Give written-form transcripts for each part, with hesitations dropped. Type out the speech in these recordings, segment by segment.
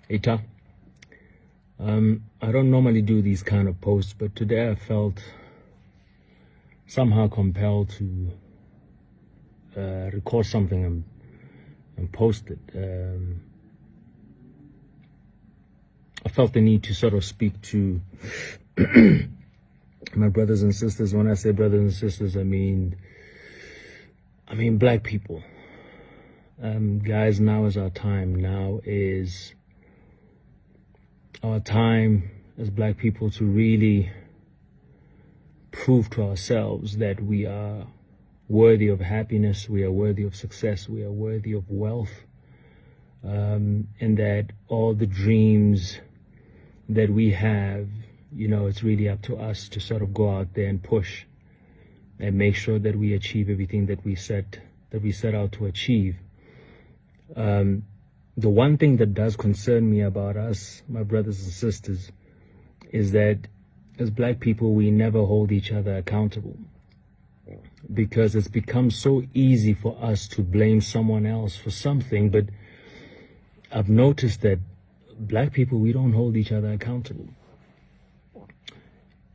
Eta. I don't normally do these kind of posts, but today I felt somehow compelled to record something and post it. I felt the need to sort of speak to my brothers and sisters. When I say brothers and sisters, I mean black people. Guys, now is our time. Now is our time as black people to really prove to ourselves that we are worthy of happiness, we are worthy of success, we are worthy of wealth, and that all the dreams that we have, it's really up to us to sort of go out there and push and make sure that we achieve everything that we set out to achieve. The one thing that does concern me about us, my brothers and sisters, is that as black people, we never hold each other accountable, because it's become so easy for us to blame someone else for something. But I've noticed that black people, we don't hold each other accountable.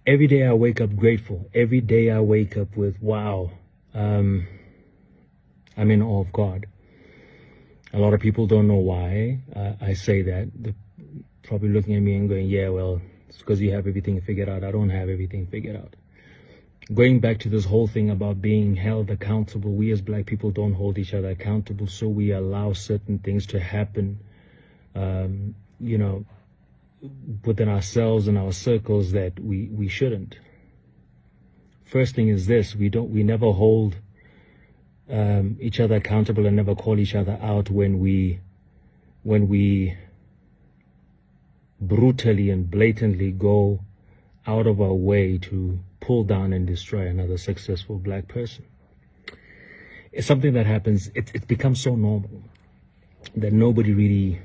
Every day I wake up grateful. Every day I wake up with, wow, I'm in awe of God. A lot of people don't know why I say that. They're probably looking at me and going, yeah, well, it's because you have everything figured out. I don't have everything figured out. Going back to this whole thing about being held accountable, we as black people don't hold each other accountable, so we allow certain things to happen, within ourselves and our circles that we shouldn't. First thing is this: we never hold each other accountable and never call each other out when we brutally and blatantly go out of our way to pull down and destroy another successful black person. It's something that happens. It's become so normal that nobody really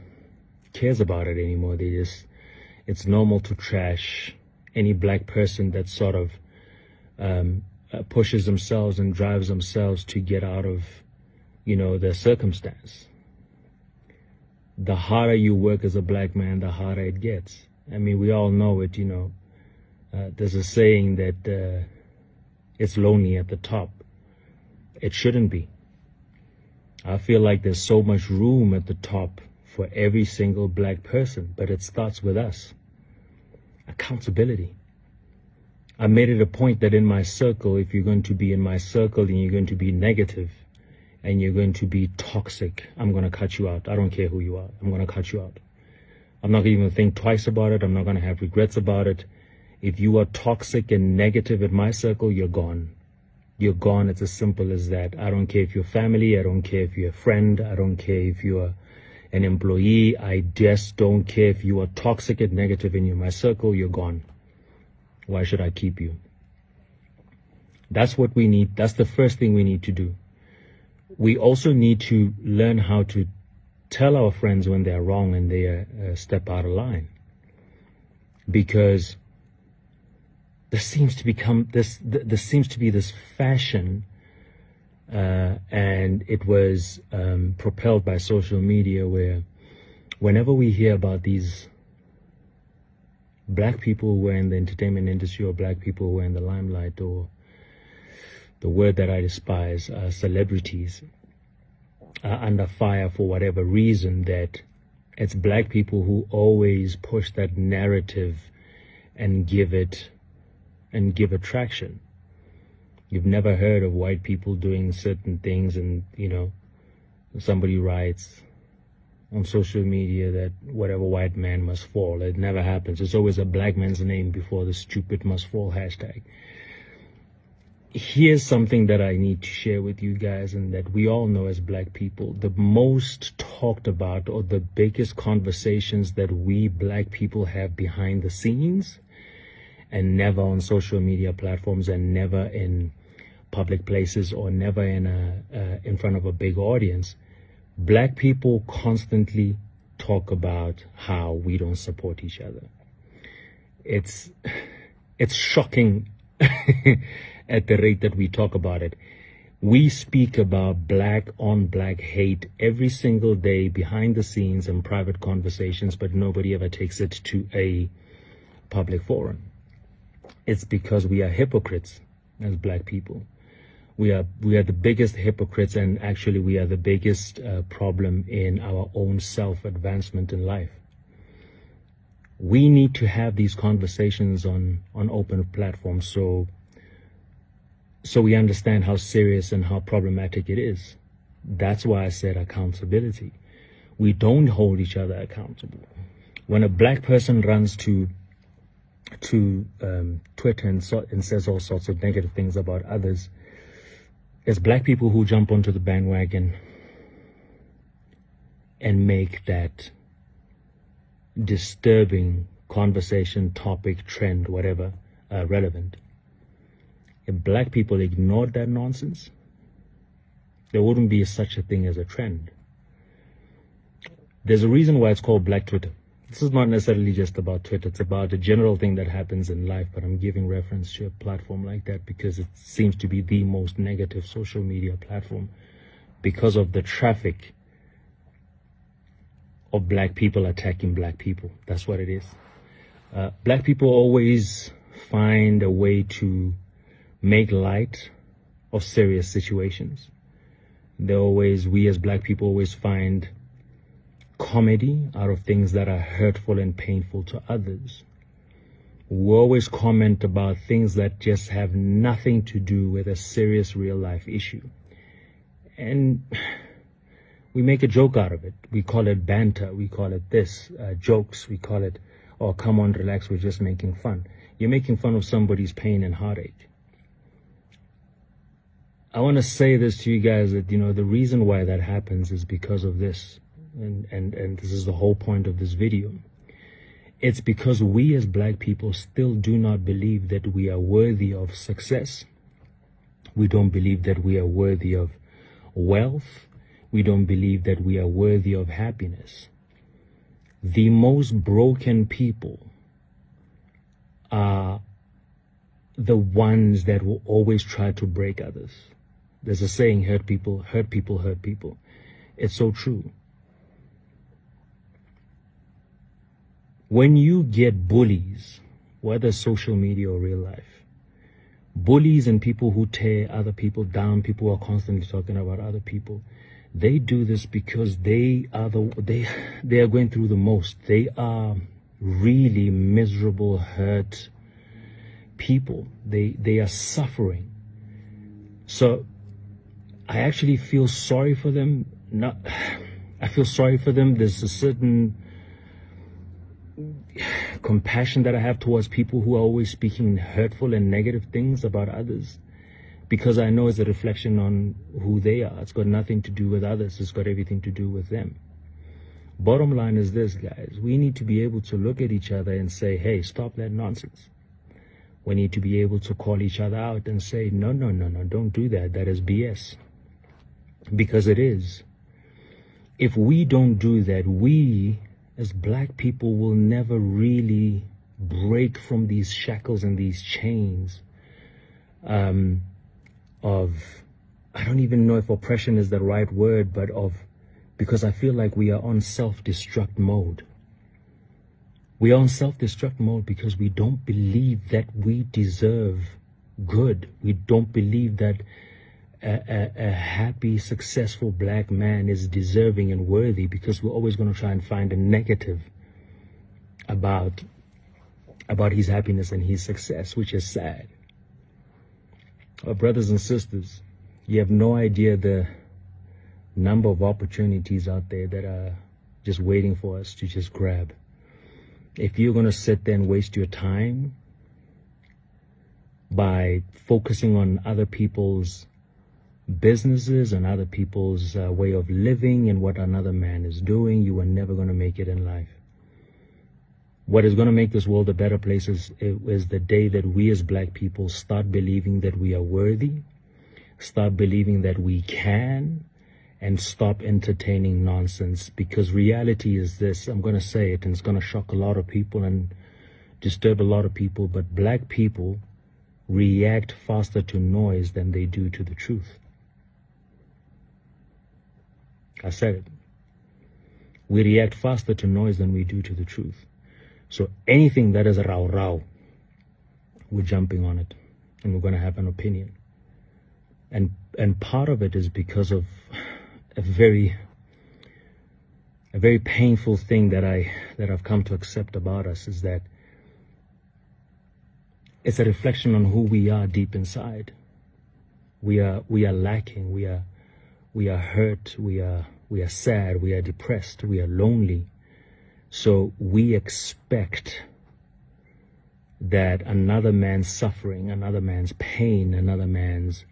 cares about it anymore. It's normal to trash any black person that sort of pushes themselves and drives themselves to get out of, their circumstance. The harder you work as a black man, the harder it gets. We all know it, there's a saying that it's lonely at the top. It shouldn't be. I feel like there's so much room at the top for every single black person, but it starts with us. Accountability. I made it a point that in my circle, if you're going to be in my circle and you're going to be negative and you're going to be toxic, I'm going to cut you out. I don't care who you are. I'm going to cut you out. I'm not going to even think twice about it. I'm not going to have regrets about it. If you are toxic and negative in my circle, you're gone. You're gone. It's as simple as that. I don't care if you're family. I don't care if you're a friend. I don't care if you're an employee. I just don't care if you are toxic and negative in my circle. You're gone. Why should I keep you? That's what we need. That's the first thing we need to do. We also need to learn how to tell our friends when they're wrong and they step out of line. Because there seems to be this fashion, and it was propelled by social media, where whenever we hear about these black people who are in the entertainment industry, or black people who are in the limelight, or the word that I despise, celebrities, are under fire for whatever reason, that it's black people who always push that narrative and give it traction. You've never heard of white people doing certain things, and somebody writes on social media that whatever white man must fall. It never happens. It's always a black man's name before the stupid must fall hashtag. Here's something that I need to share with you guys, and that we all know as black people. The most talked about, or the biggest conversations that we black people have behind the scenes, and never on social media platforms, and never in public places, or never in front of a big audience. Black people constantly talk about how we don't support each other. It's shocking at the rate that we talk about it. We speak about black on black hate every single day behind the scenes in private conversations, but nobody ever takes it to a public forum. It's because we are hypocrites as black people. We are the biggest hypocrites, and actually we are the biggest problem in our own self-advancement in life. We need to have these conversations on open platforms so we understand how serious and how problematic it is. That's why I said accountability. We don't hold each other accountable. When a black person runs to Twitter and says all sorts of negative things about others, it's black people who jump onto the bandwagon and make that disturbing conversation, topic, trend, whatever, relevant. If black people ignored that nonsense, there wouldn't be such a thing as a trend. There's a reason why it's called Black Twitter. This is not necessarily just about Twitter. It's about the general thing that happens in life, but I'm giving reference to a platform like that because it seems to be the most negative social media platform because of the traffic of black people attacking black people. That's what it is. Black people always find a way to make light of serious situations. We as black people always find comedy out of things that are hurtful and painful to others. We always comment about things that just have nothing to do with a serious real life issue. And we make a joke out of it. We call it banter. We call it this, jokes. We call it, oh, come on, relax, we're just making fun. You're making fun of somebody's pain and heartache. I want to say this to you guys that, the reason why that happens is because of this. And this is the whole point of this video. It's because we as black people still do not believe that we are worthy of success. We don't believe that we are worthy of wealth. We don't believe that we are worthy of happiness. The most broken people are the ones that will always try to break others. There's a saying, hurt people, hurt people, hurt people. It's so true. When you get bullies, whether social media or real life, bullies and people who tear other people down, people who are constantly talking about other people, they do this because they are going through the most. They are really miserable, hurt people. They are suffering. So I actually feel sorry for them. I feel sorry for them. There's a certain compassion that I have towards people who are always speaking hurtful and negative things about others, because I know it's a reflection on who they are. It's got nothing to do with others. It's got everything to do with them. Bottom line is this, guys. We need to be able to look at each other and say, hey, stop that nonsense. We need to be able to call each other out and say, no, don't do that. That is BS. Because it is. If we don't do that, we as black people will never really break from these shackles and these chains of, I don't even know if oppression is the right word, but because I feel like we are on self-destruct mode. We are on self-destruct mode because we don't believe that we deserve good. We don't believe that a happy, successful black man is deserving and worthy, because we're always going to try and find a negative about his happiness and his success, which is sad. Our brothers and sisters, you have no idea the number of opportunities out there that are just waiting for us to just grab. If you're going to sit there and waste your time by focusing on other people's businesses and other people's way of living and what another man is doing, you are never going to make it in life. What is going to make this world a better place is the day that we as black people start believing that we are worthy, start believing that we can, and stop entertaining nonsense. Because reality is this, I'm going to say it, and it's going to shock a lot of people and disturb a lot of people, but black people react faster to noise than they do to the truth. I said it. We react faster to noise than we do to the truth. So anything that is rao rao, we're jumping on it, and we're going to have an opinion. And part of it is because of a very painful thing that I've come to accept about us, is that it's a reflection on who we are deep inside. We are lacking. We are hurt. We are sad. We are depressed. We are lonely. So we expect that another man's suffering, another man's pain, another man's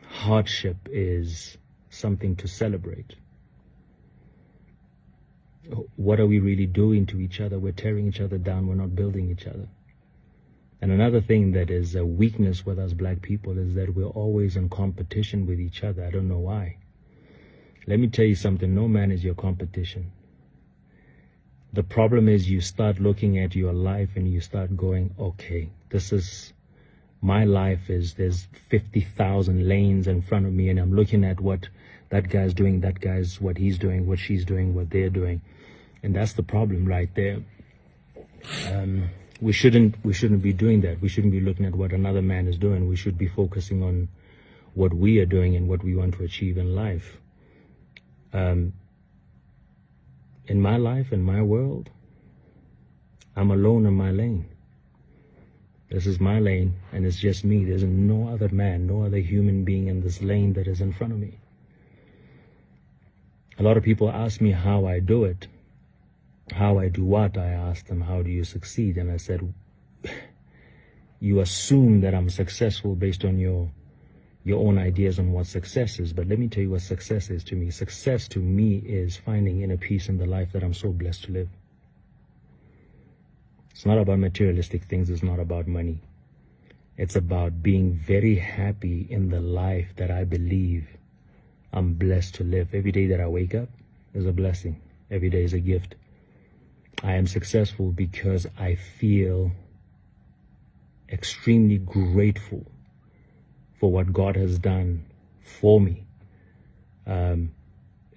hardship is something to celebrate. What are we really doing to each other? We're tearing each other down. We're not building each other. And another thing that is a weakness with us black people is that we're always in competition with each other. I don't know why. Let me tell you something. No man is your competition. The problem is you start looking at your life and you start going, okay, this is my life. There's 50,000 lanes in front of me, and I'm looking at what that guy's doing, that guy's what he's doing, what she's doing, what they're doing. And that's the problem right there. We shouldn't be doing that. We shouldn't be looking at what another man is doing. We should be focusing on what we are doing and what we want to achieve in life. In my life, in my world, I'm alone in my lane. This is my lane, and it's just me. There's no other man, no other human being in this lane that is in front of me. A lot of people ask me how I do it. How I do what? I asked them, how do you succeed? And I said, you assume that I'm successful based on your own ideas on what success is. But let me tell you what success is to me. Success to me is finding inner peace in the life that I'm so blessed to live. It's not about materialistic things. It's not about money. It's about being very happy in the life that I believe I'm blessed to live. Every day that I wake up is a blessing. Every day is a gift. I am successful because I feel extremely grateful for what God has done for me.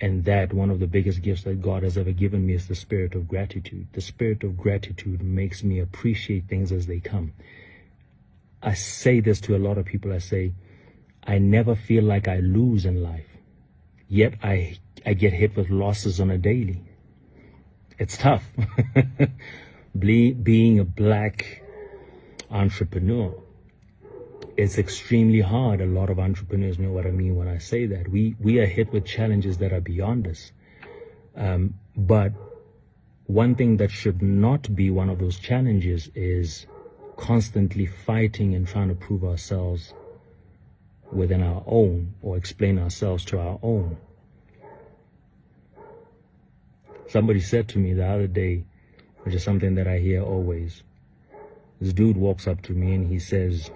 And that one of the biggest gifts that God has ever given me is the spirit of gratitude. The spirit of gratitude makes me appreciate things as they come. I say this to a lot of people. I say, I never feel like I lose in life. Yet I get hit with losses on a daily. It's tough. Being a black entrepreneur, it's extremely hard. A lot of entrepreneurs know what I mean when I say that. We are hit with challenges that are beyond us. But one thing that should not be one of those challenges is constantly fighting and trying to prove ourselves within our own, or explain ourselves to our own. Somebody said to me the other day, which is something that I hear always, this dude walks up to me and he says,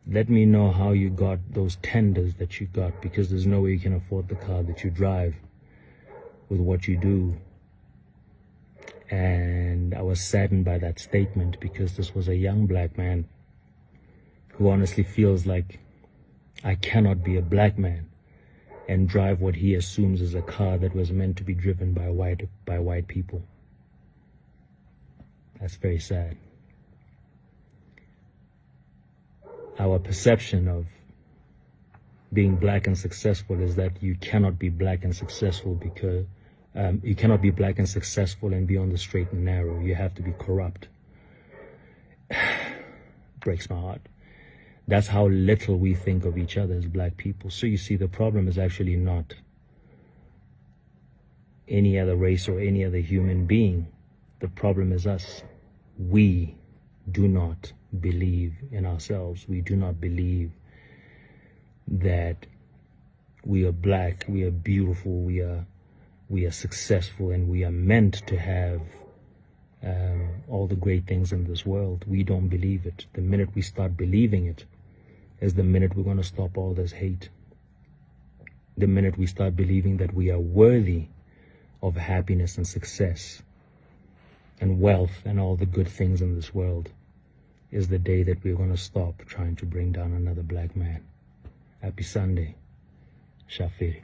let me know how you got those tenders that you got, because there's no way you can afford the car that you drive with what you do. And I was saddened by that statement, because this was a young black man who honestly feels like I cannot be a black man and drive what he assumes is a car that was meant to be driven by white people. That's very sad. Our perception of being black and successful is that you cannot be black and successful because you cannot be black and successful and be on the straight and narrow. You have to be corrupt. Breaks my heart. That's how little we think of each other as black people. So you see, the problem is actually not any other race or any other human being. The problem is us. We do not believe in ourselves. We do not believe that we are black, we are beautiful, we are successful, and we are meant to have all the great things in this world. We don't believe it. The minute we start believing it is the minute we're going to stop all this hate. The minute we start believing that we are worthy of happiness and success and wealth and all the good things in this world, is the day that we're going to stop trying to bring down another black man. Happy Sunday. Shafiri.